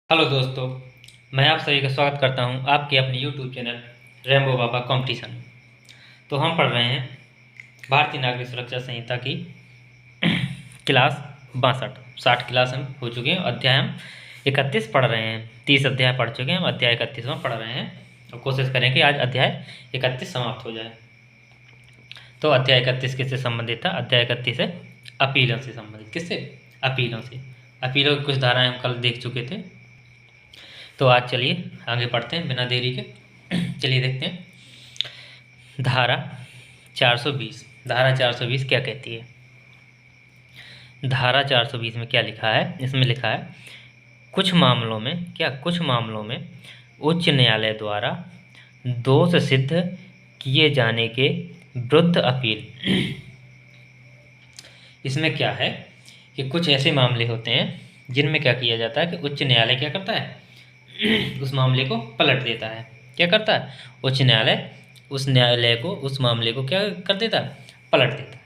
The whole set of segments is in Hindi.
हेलो दोस्तों, मैं आप सभी का स्वागत करता हूं आपके अपने यूट्यूब चैनल रेम्बो बाबा कंपटीशन। तो हम पढ़ रहे हैं भारतीय नागरिक सुरक्षा संहिता की क्लास 62। 60 क्लास हम हो चुके हैं। अध्याय हम 31 पढ़ रहे हैं। 30 अध्याय पढ़ चुके हैं, हम अध्याय 31वां पढ़ रहे हैं और कोशिश करें कि आज अध्याय 31 समाप्त हो जाए। तो अध्याय 31 किससे संबंधित था? अध्याय 31 है अपीलों से संबंधित। किससे? अपीलों से। अपीलों की कुछ धाराएं हम कल देख चुके थे। तो आज चलिए आगे पढ़ते हैं बिना देरी के। चलिए देखते हैं धारा 420। धारा 420 क्या कहती है? धारा 420 में क्या लिखा है? इसमें लिखा है कुछ मामलों में उच्च न्यायालय द्वारा दोष सिद्ध किए जाने के विरुद्ध अपील। इसमें क्या है कि कुछ ऐसे मामले होते हैं जिनमें क्या किया जाता है कि उच्च न्यायालय क्या करता है? उस मामले को पलट देता है। क्या करता है? उच्च न्यायालय उस मामले को क्या कर देता है? पलट देता है।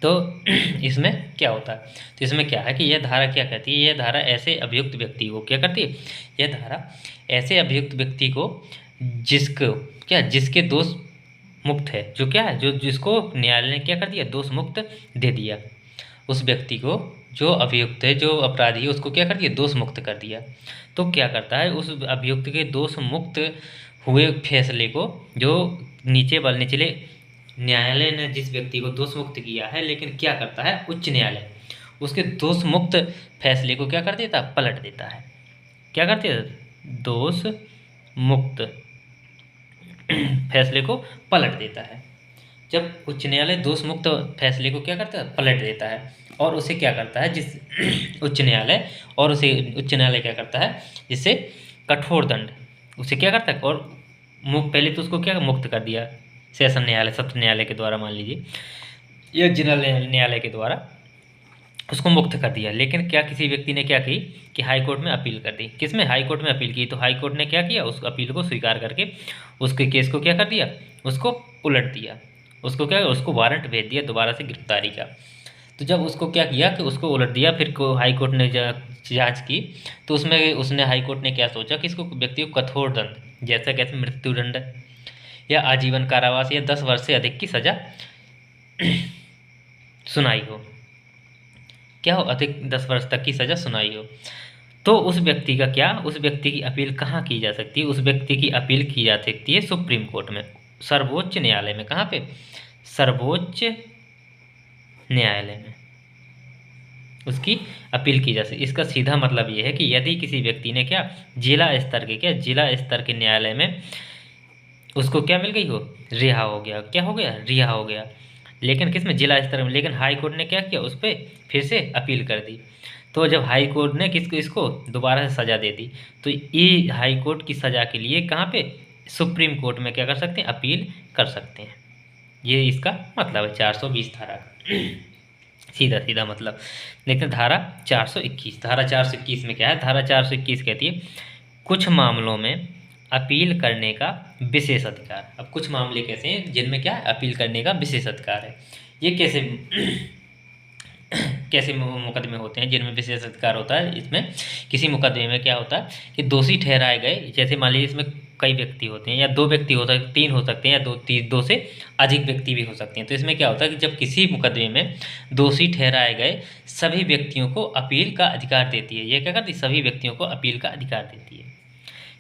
तो इसमें क्या होता है? तो इसमें क्या है कि यह धारा क्या कहती है? यह धारा ऐसे अभियुक्त व्यक्ति को क्या करती है? यह धारा ऐसे अभियुक्त व्यक्ति को जिसके दोष मुक्त है, जो क्या है, जो जिसको न्यायालय ने क्या कर दिया? दोष मुक्त दे दिया। उस व्यक्ति को, जो अभियुक्त है, जो अपराधी है, उसको क्या कर दिया? दोष मुक्त कर दिया। तो क्या करता है? उस अभियुक्त के दोष मुक्त हुए फैसले को, जो निचले न्यायालय ने जिस व्यक्ति को दोष मुक्त किया है, लेकिन क्या करता है उच्च न्यायालय उसके दोष मुक्त फैसले को क्या कर देता है? पलट देता है। क्या करते हैं? दोष मुक्त फैसले को पलट देता है। जब उच्च न्यायालय दोष मुक्त फैसले को क्या करता है? पलट देता है। और उसे क्या करता है? उच्च न्यायालय क्या करता है? जिससे कठोर दंड, उसे क्या करता है? और पहले तो उसको क्या मुक्त कर दिया सेशन न्यायालय, सत्र न्यायालय के द्वारा, मान लीजिए, या जनरल न्यायालय के द्वारा उसको मुक्त कर दिया। लेकिन क्या किसी व्यक्ति ने क्या की कि हाई कोर्ट में अपील कर दी। किसमें? हाई कोर्ट में अपील की। तो हाई कोर्ट ने क्या किया? उस अपील को स्वीकार करके उसके केस को क्या कर दिया? उसको उलट दिया। उसको वारंट भेज दिया दोबारा से गिरफ्तारी का। तो जब उसको क्या किया कि उसको उलट दिया, फिर हाई कोर्ट ने जांच की, तो उसने हाई कोर्ट ने क्या सोचा कि इसको व्यक्ति को कठोर दंड, जैसा कहते हैं मृत्युदंड या आजीवन कारावास या 10 वर्ष से अधिक की सजा सुनाई हो। क्या हो? अधिक 10 वर्ष तक की सजा सुनाई हो। तो उस व्यक्ति की अपील कहाँ की जा सकती है? उस व्यक्ति की अपील की जा सकती है सुप्रीम कोर्ट में, सर्वोच्च न्यायालय में। कहाँ पे? सर्वोच्च न्यायालय में उसकी अपील की जा सकती। इसका सीधा मतलब ये है कि यदि किसी व्यक्ति ने जिला स्तर के न्यायालय में उसको क्या मिल गई हो? रिहा हो गया। क्या हो गया? रिहा हो गया। लेकिन किस में? जिला स्तर में। लेकिन हाई कोर्ट ने क्या किया? उस पर फिर से अपील कर दी। तो जब हाई कोर्ट ने इसको दोबारा से सज़ा दे दी, तो ये हाई कोर्ट की सज़ा के लिए कहाँ पे? सुप्रीम कोर्ट में क्या कर सकते हैं? अपील कर सकते हैं। ये इसका मतलब है 420 धारा का सीधा सीधा मतलब। लेकिन धारा 421 में क्या है? धारा 421 कहती है कुछ मामलों में अपील करने का विशेष अधिकार। अब कुछ मामले कैसे हैं जिनमें क्या है? अपील करने का विशेष अधिकार है। ये कैसे मुकदमे होते हैं जिनमें विशेष अधिकार होता है? इसमें किसी मुकदमे में क्या होता है कि दोषी ठहराए गए, जैसे मान लीजिए इसमें कई व्यक्ति होते हैं, या 2 व्यक्ति हो सकते, 3 हो सकते हैं, या 2 से अधिक व्यक्ति भी हो सकते हैं। तो इसमें क्या होता है कि जब किसी मुकदमे में दोषी ठहराए गए सभी व्यक्तियों को अपील का अधिकार देती है। यह क्या करती है? सभी व्यक्तियों को अपील का अधिकार देती है।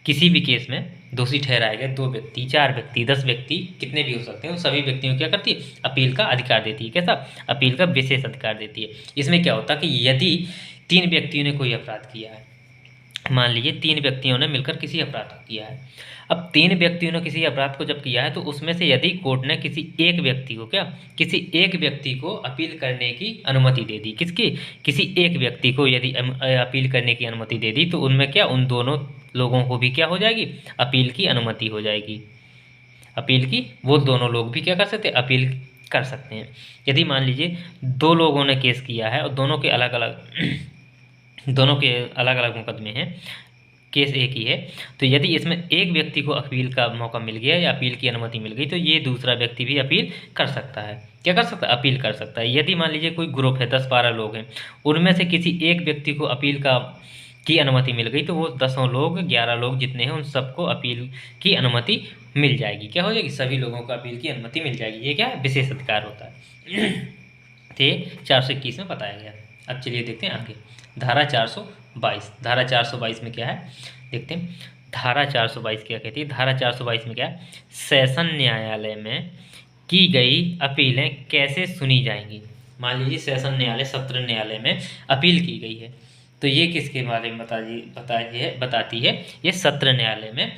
किसी भी केस में दोषी ठहराए गए 2 व्यक्ति, 4 व्यक्ति, 10 व्यक्ति, कितने भी हो सकते हैं, सभी व्यक्तियों को क्या करती है? अपील का अधिकार देती है। कैसा? अपील का विशेष अधिकार देती है। इसमें क्या होता है कि यदि 3 व्यक्तियों ने कोई अपराध किया है, मान लीजिए 3 व्यक्तियों ने मिलकर किसी अपराध को किया है। अब 3 व्यक्तियों ने किसी अपराध को जब किया है, तो उसमें से यदि कोर्ट ने किसी एक व्यक्ति को अपील करने की अनुमति दे दी, किसी एक व्यक्ति को यदि अपील करने की अनुमति दे दी, तो उनमें क्या, उन दोनों लोगों को भी क्या हो जाएगी? अपील की अनुमति हो जाएगी। अपील की, वो दोनों लोग भी क्या कर सकते हैं? अपील कर सकते हैं। यदि मान लीजिए 2 लोगों ने केस किया है और दोनों के अलग अलग मुकदमे हैं, केस एक ही है, तो यदि इसमें एक व्यक्ति को अपील का मौका मिल गया या अपील की अनुमति मिल गई, तो ये दूसरा व्यक्ति भी अपील कर सकता है। क्या कर सकता है? अपील कर सकता है। यदि मान लीजिए कोई ग्रुप है, 10-12 लोग हैं, उनमें से किसी एक व्यक्ति को अपील का की अनुमति मिल गई तो वो 10 लोग 11 लोग जितने हैं उन सबको अपील की अनुमति मिल जाएगी। क्या हो जाएगी? सभी लोगों को अपील की अनुमति मिल जाएगी। ये क्या है? विशेष अधिकार होता है। तो ये 421 में बताया गया। अब चलिए देखते हैं आगे धारा 422। धारा 422 में क्या है देखते हैं। धारा 422 क्या कहती है? धारा 422 में क्या है? सेशन न्यायालय में की गई अपीलें कैसे सुनी जाएंगी। मान लीजिए सेशन न्यायालय सत्र न्यायालय में अपील की गई है, तो ये किसके बारे में बताती है? ये सत्र न्यायालय में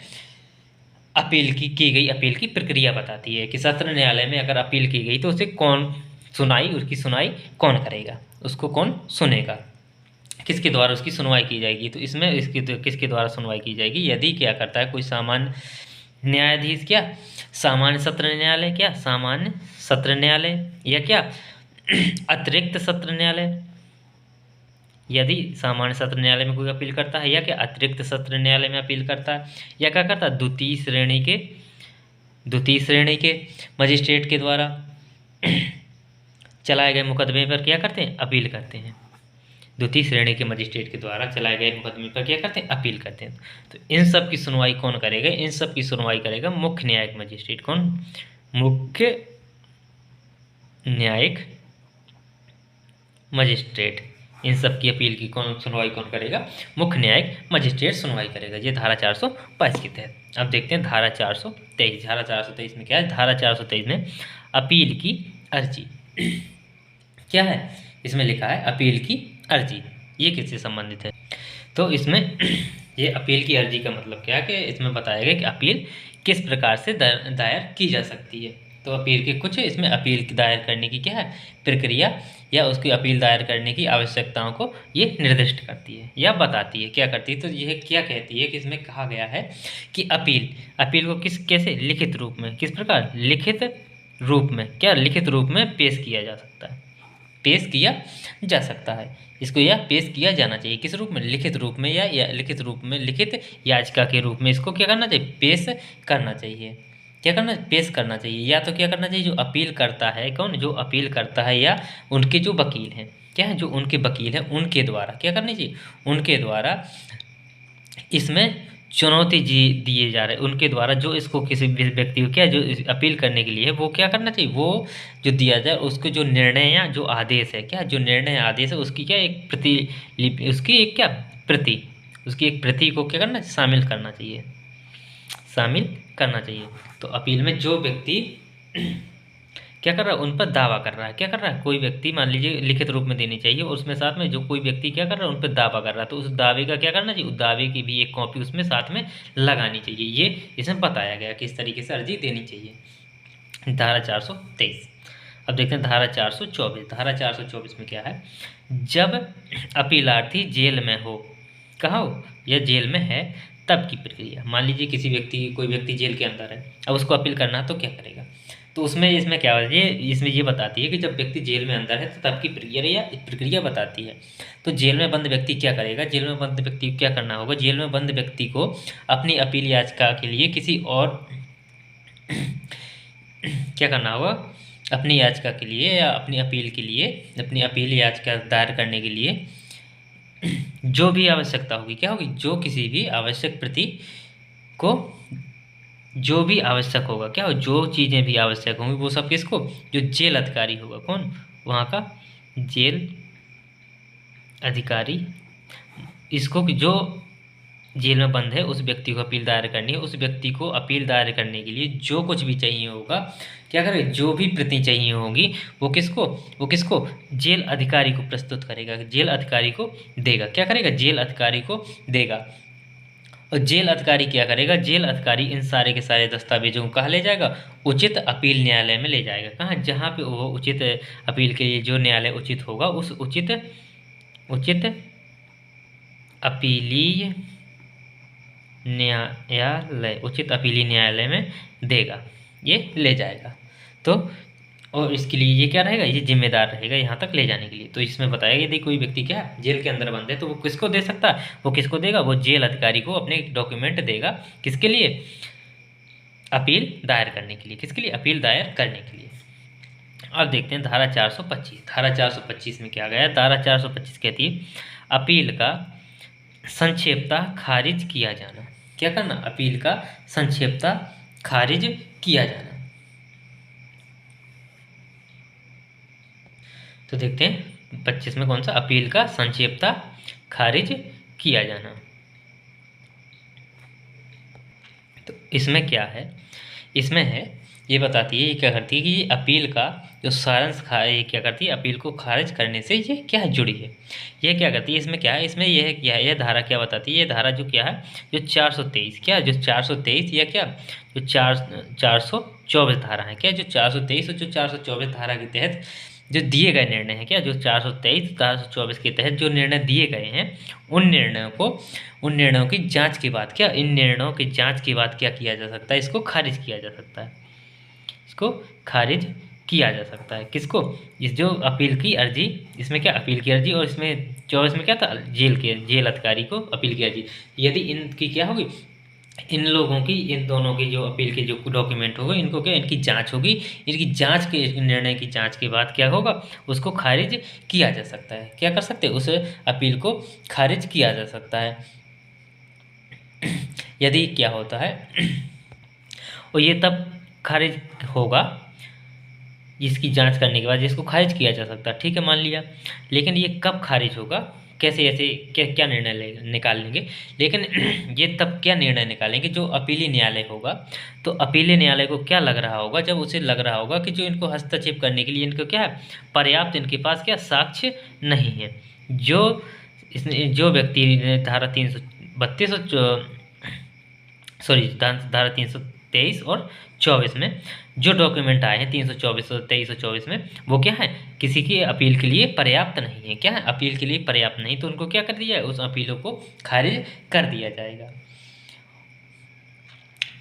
अपील की गई अपील की प्रक्रिया बताती है कि सत्र न्यायालय में अगर अपील की गई तो उसे कौन उसकी सुनाई कौन करेगा, उसको कौन सुनेगा, किसके द्वारा उसकी सुनवाई की जाएगी। तो इसमें किसके द्वारा सुनवाई की जाएगी? यदि क्या करता है कोई सामान्य न्यायाधीश, क्या सामान्य सत्र न्यायालय, क्या सामान्य सत्र न्यायालय, या क्या अतिरिक्त सत्र न्यायालय। यदि सामान्य सत्र न्यायालय में कोई अपील करता है, या क्या अतिरिक्त सत्र न्यायालय में अपील करता है, या क्या करता है द्वितीय श्रेणी के मजिस्ट्रेट के द्वारा चलाए गए मुकदमे पर क्या करते हैं? अपील करते हैं। द्वितीय श्रेणी के मजिस्ट्रेट के द्वारा चलाए गए मुकदमे पर क्या करते हैं? अपील करते हैं। तो इन सब की सुनवाई कौन करेगा? इन सब की सुनवाई करेगा मुख्य न्यायिक मजिस्ट्रेट। कौन? मुख्य न्यायिक मजिस्ट्रेट। इन सब की अपील की सुनवाई कौन करेगा? मुख्य न्यायिक मजिस्ट्रेट सुनवाई करेगा। ये धारा 422 के तहत। अब देखते हैं धारा 423। धारा 423 में क्या है? धारा 423 में अपील की अर्जी क्या है? इसमें लिखा है अपील की अर्जी। ये किससे संबंधित है? तो इसमें ये अपील की अर्जी का मतलब क्या है कि इसमें बताया गया कि अपील किस प्रकार से दायर की जा सकती है। तो अपील के कुछ इसमें अपील दायर करने की क्या है प्रक्रिया, या उसकी अपील दायर करने की आवश्यकताओं को ये निर्दिष्ट करती है या बताती है। क्या करती है? तो यह क्या कहती है कि इसमें कहा गया है कि अपील को कैसे लिखित रूप में, किस प्रकार लिखित रूप में, क्या लिखित रूप में पेश किया जा सकता है, पेश किया जा सकता है। इसको या पेश किया जाना चाहिए किस रूप में? लिखित रूप में, या लिखित रूप में, लिखित याचिका के रूप में इसको क्या करना चाहिए? पेश करना चाहिए। क्या करना? पेश करना चाहिए। या तो क्या करना चाहिए? जो अपील करता है, कौन? जो अपील करता है या उनके जो वकील हैं, क्या है? जो उनके वकील हैं उनके द्वारा क्या करनी चाहिए? उनके द्वारा इसमें चुनौती दिए जा रहे, उनके द्वारा जो इसको किसी व्यक्ति को क्या जो अपील करने के लिए है वो क्या करना चाहिए? वो जो दिया जाए उसको जो निर्णय या जो आदेश है, क्या जो निर्णय आदेश है उसकी क्या एक प्रतिलिपि, उसकी एक क्या प्रति, उसकी एक प्रति को क्या करना? शामिल करना चाहिए, शामिल करना चाहिए। तो अपील में जो व्यक्ति क्या कर रहा है? उन पर दावा कर रहा है, क्या कर रहा है? कोई व्यक्ति मान लीजिए लिखित रूप में देनी चाहिए, और उसमें साथ में जो कोई व्यक्ति क्या कर रहा है? उन पर दावा कर रहा है, तो उस दावे का क्या करना चाहिए? उस दावे की भी एक कॉपी उसमें साथ में लगानी चाहिए। ये इसमें बताया गया किस तरीके से अर्जी देनी चाहिए। धारा 423। अब देखते हैं धारा 424। धारा 424 में क्या है? जब अपीलार्थी जेल में हो, कहाँ हो? या जेल में है तब की प्रक्रिया। मान लीजिए कोई व्यक्ति जेल के अंदर है, अब उसको अपील करना है तो क्या करेगा? तो इसमें क्या है? इसमें ये बताती है कि जब व्यक्ति जेल में अंदर है तो तब की प्रक्रिया बताती है। तो जेल में बंद व्यक्ति क्या करेगा? जेल में बंद व्यक्ति को क्या करना होगा? जेल में बंद व्यक्ति को अपनी अपील याचिका के लिए किसी और क्या करना होगा? अपनी याचिका के लिए या अपनी अपील के लिए, अपनी अपील याचिका दायर करने के लिए जो भी आवश्यकता होगी, क्या होगी? जो किसी भी आवश्यक प्रति को जो भी आवश्यक होगा, क्या हो? जो चीज़ें भी आवश्यक होंगी वो सब किसको? जो जेल अधिकारी होगा, कौन? वहाँ का जेल अधिकारी, इसको जो जेल में बंद है उस व्यक्ति को अपील दायर करनी है। उस व्यक्ति को अपील दायर करने के लिए जो कुछ भी चाहिए होगा, क्या करेगा? जो भी प्रति चाहिए होगी वो किसको जेल अधिकारी को प्रस्तुत करेगा, जेल अधिकारी को देगा। क्या करेगा? जेल अधिकारी को देगा। और जेल अधिकारी क्या करेगा? जेल अधिकारी इन सारे के सारे दस्तावेजों को कहाँ ले जाएगा? उचित अपील न्यायालय में ले जाएगा। कहाँ? जहाँ पे वो उचित अपील के लिए जो न्यायालय उचित होगा उस उचित अपीलीय न्यायालय में देगा, ये ले जाएगा। तो और इसके लिए ये क्या रहेगा? ये जिम्मेदार रहेगा यहाँ तक ले जाने के लिए। तो इसमें बताया गया यदि कोई व्यक्ति क्या जेल के अंदर बंद है तो वो किसको दे सकता है? वो किसको देगा? वो जेल अधिकारी को अपने डॉक्यूमेंट देगा। किसके लिए? अपील दायर करने के लिए। किसके लिए? अपील दायर करने के लिए। अब देखते हैं धारा 425। धारा 425 में क्या गया? धारा 425 कहती है अपील का संक्षेपता खारिज किया जाना। क्या करना? अपील का संक्षेपता खारिज किया जाना। तो देखते हैं 25 में कौन सा? अपील का संक्षेपता खारिज किया जाना। तो इसमें क्या है? इसमें है, ये बताती है, ये क्या करती है कि ये अपील का जो सारांश ये क्या करती है? अपील को खारिज करने से ये क्या है? जुड़ी है। ये क्या करती है? इसमें क्या है? इसमें यह क्या है? यह धारा क्या बताती है? ये धारा जो क्या है, जो 423 क्या, जो 423 या क्या, जो 424 धारा है क्या, जो 423 और जो 424 धारा के तहत जो दिए गए निर्णय हैं क्या, जो 423 424 के तहत जो निर्णय दिए गए हैं, उन निर्णयों की जांच के बाद क्या, इन निर्णयों की जांच के बाद क्या किया जा सकता है? इसको खारिज किया जा सकता है। इसको खारिज किया जा सकता है। किसको? इस जो अपील की अर्जी, इसमें क्या अपील की अर्जी, और इसमें 24 में क्या था? जेल अधिकारी को अपील की अर्जी। यदि इनकी क्या होगी, इन लोगों की, इन दोनों की जो अपील के जो डॉक्यूमेंट होगा, इनको क्या, इनकी जांच होगी। इनकी जांच के निर्णय की जांच के बाद क्या होगा? उसको खारिज किया जा सकता है। क्या कर सकते हैं? उस अपील को खारिज किया जा सकता है। यदि क्या होता है और ये तब खारिज होगा, इसकी जांच करने के बाद इसको खारिज किया जा सकता है, ठीक है, मान लिया। लेकिन ये कब खारिज होगा? कैसे, ऐसे क्या क्या निर्णय निकाल लेंगे? लेकिन ये तब क्या निर्णय निकालेंगे? जो अपीली न्यायालय होगा, तो अपीली न्यायालय को क्या लग रहा होगा? जब उसे लग रहा होगा कि जो इनको हस्तक्षेप करने के लिए इनको क्या है, पर्याप्त इनके पास क्या साक्ष्य नहीं है। जो व्यक्ति धारा 332 और धारा 323 और 24 में जो डॉक्यूमेंट आए हैं, 324 और 23 और 24 में, वो क्या है, किसी की अपील के लिए पर्याप्त नहीं है। क्या है? अपील के लिए पर्याप्त नहीं, तो उनको क्या कर दिया है? उस अपीलों को खारिज कर दिया जाएगा।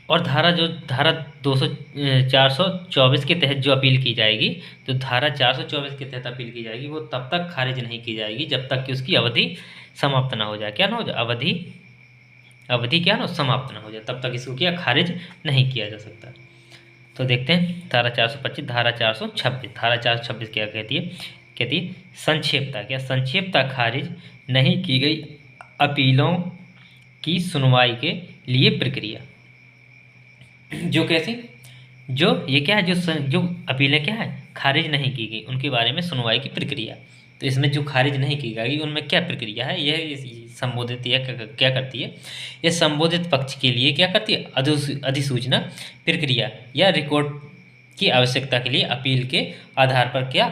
और धारा 424 के तहत जो अपील की जाएगी, तो धारा 424 के तहत अपील की जाएगी, वो तब तक खारिज नहीं की जाएगी जब तक कि उसकी अवधि समाप्त ना हो जाए। क्या ना हो जाए? अवधि क्या ना समाप्त ना हो जाए, तब तक इसको क्या खारिज नहीं किया जा सकता। तो देखते हैं धारा 425, धारा 426। धारा 426 क्या कहती है? कहती है संक्षेपता, क्या संक्षेपता खारिज नहीं की गई अपीलों की सुनवाई के लिए प्रक्रिया। जो कैसी, जो ये क्या है, जो अपीलें क्या है खारिज नहीं की गई, उनके बारे में सुनवाई की प्रक्रिया। तो इसमें जो खारिज नहीं की गई उनमें क्या प्रक्रिया है? यह संबोधित या क्या करती है? यह संबोधित पक्ष के लिए क्या करती है? अधिसूचना प्रक्रिया या रिकॉर्ड की आवश्यकता के लिए अपील के आधार पर क्या,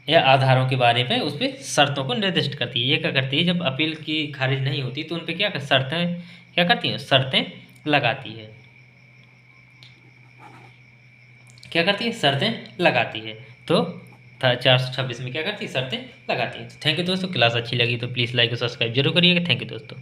या आधारों के बारे में उस पर शर्तों को निर्दिष्ट करती है। ये क्या करती है? जब अपील की खारिज नहीं होती तो उन पर क्या शर्तें क्या करती हैं? शर्तें लगाती है। क्या करती है? शर्तें लगाती है। तो 426 में क्या करती है? शर्तें लगाती है। थैंक यू दोस्तों, क्लास अच्छी लगी तो प्लीज़ लाइक और सब्सक्राइब जरूर करिएगा। थैंक यू दोस्तों।